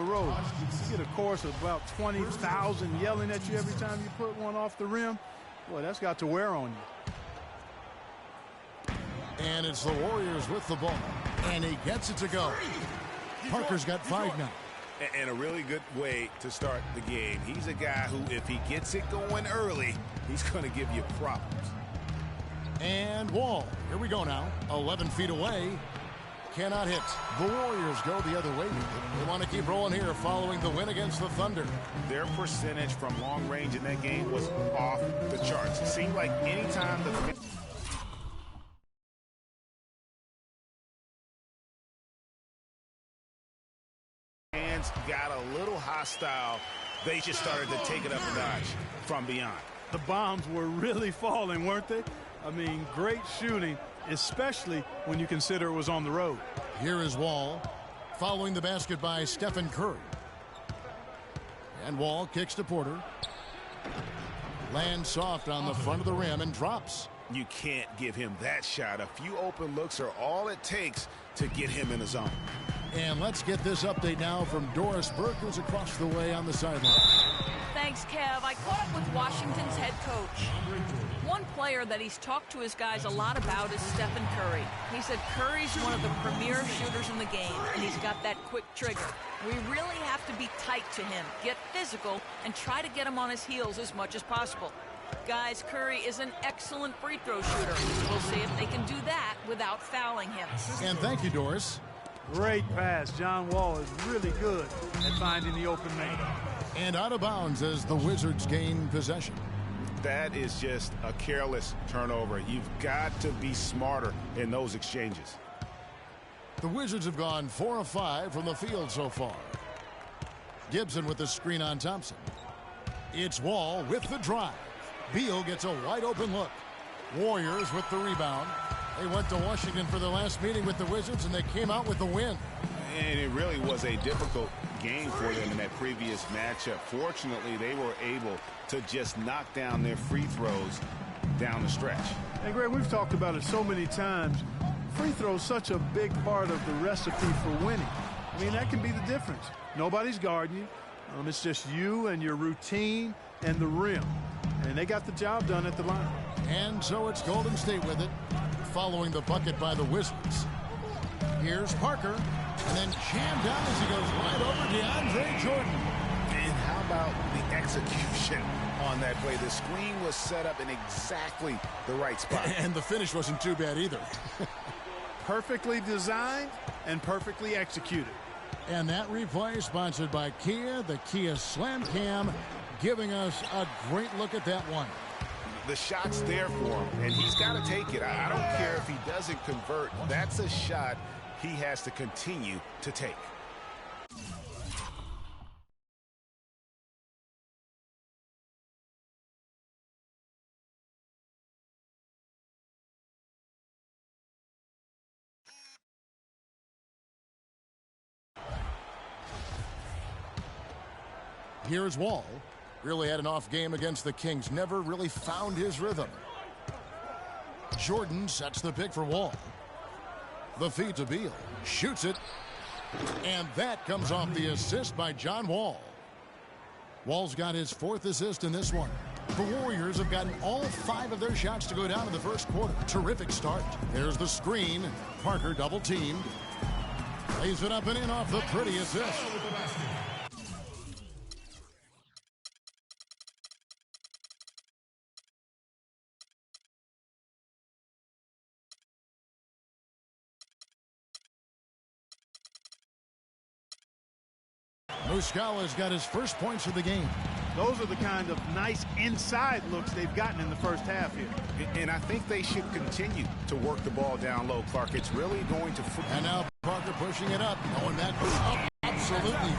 road. You get a chorus of about 20,000 yelling at you every time you put one off the rim. Boy, that's got to wear on you. And it's the Warriors with the ball. And he gets it to go. Parker's got 5 now. And a really good way to start the game. He's a guy who, if he gets it going early, he's going to give you problems. And Wall. Here we go now. 11 feet away. Cannot hit. The Warriors go the other way. They want to keep rolling here following the win against the Thunder. Their percentage from long range in that game was off the charts. It seemed like anytime the fans got a little hostile, they just started to take it up a notch from beyond. The bombs were really falling, weren't they? I mean, great shooting, especially when you consider it was on the road. Here is Wall, following the basket by Stephen Curry. And Wall kicks to Porter. Lands soft on the front of the rim and drops. You can't give him that shot. A few open looks are all it takes to get him in the zone. And let's get this update now from Doris Burke, who's across the way on the sideline. Thanks, Kev. I caught up with Washington's head coach. One player that he's talked to his guys a lot about is Stephen Curry. He said Curry's one of the premier shooters in the game, and he's got that quick trigger. We really have to be tight to him, get physical, and try to get him on his heels as much as possible. Guys, Curry is an excellent free throw shooter. We'll see if they can do that without fouling him. And thank you, Doris. Great pass. John Wall is really good at finding the open man. And out of bounds as the Wizards gain possession. That is just a careless turnover. You've got to be smarter in those exchanges. The Wizards have gone 4 of 5 from the field so far. Gibson with the screen on Thompson. It's Wall with the drive. Beal gets a wide open look. Warriors with the rebound. They went to Washington for their last meeting with the Wizards, and they came out with the win. And it really was a difficult game for them in that previous matchup. Fortunately, they were able to just knock down their free throws down the stretch. And Greg, we've talked about it so many times. Free throws such a big part of the recipe for winning. I mean, that can be the difference. Nobody's guarding you. It's just you and your routine and the rim. And they got the job done at the line. And so it's Golden State with it, following the bucket by the Wizards. Here's Parker, and then jammed down as he goes right over DeAndre Jordan. And how about the execution on that play? The screen was set up in exactly the right spot. And the finish wasn't too bad either. Perfectly designed and perfectly executed. And that replay sponsored by Kia, the Kia Slam Cam, giving us a great look at that one. The shot's there for him, and he's got to take it. I don't care if he doesn't convert. That's a shot he has to continue to take. Here's Wall. Really had an off game against the Kings. Never really found his rhythm. Jordan sets the pick for Wall. The feed to Beal. Shoots it. And that comes off the assist by John Wall. Wall's got his 4th assist in this one. The Warriors have gotten all 5 of their shots to go down in the first quarter. Terrific start. There's the screen. Parker double teamed. Lays it up and in off the pretty assist. Muscala's got his first points of the game. Those are the kind of nice inside looks they've gotten in the first half here. And I think they should continue to work the ball down low, Clark. It's really going to... And now Parker pushing it up. Going back up. Absolutely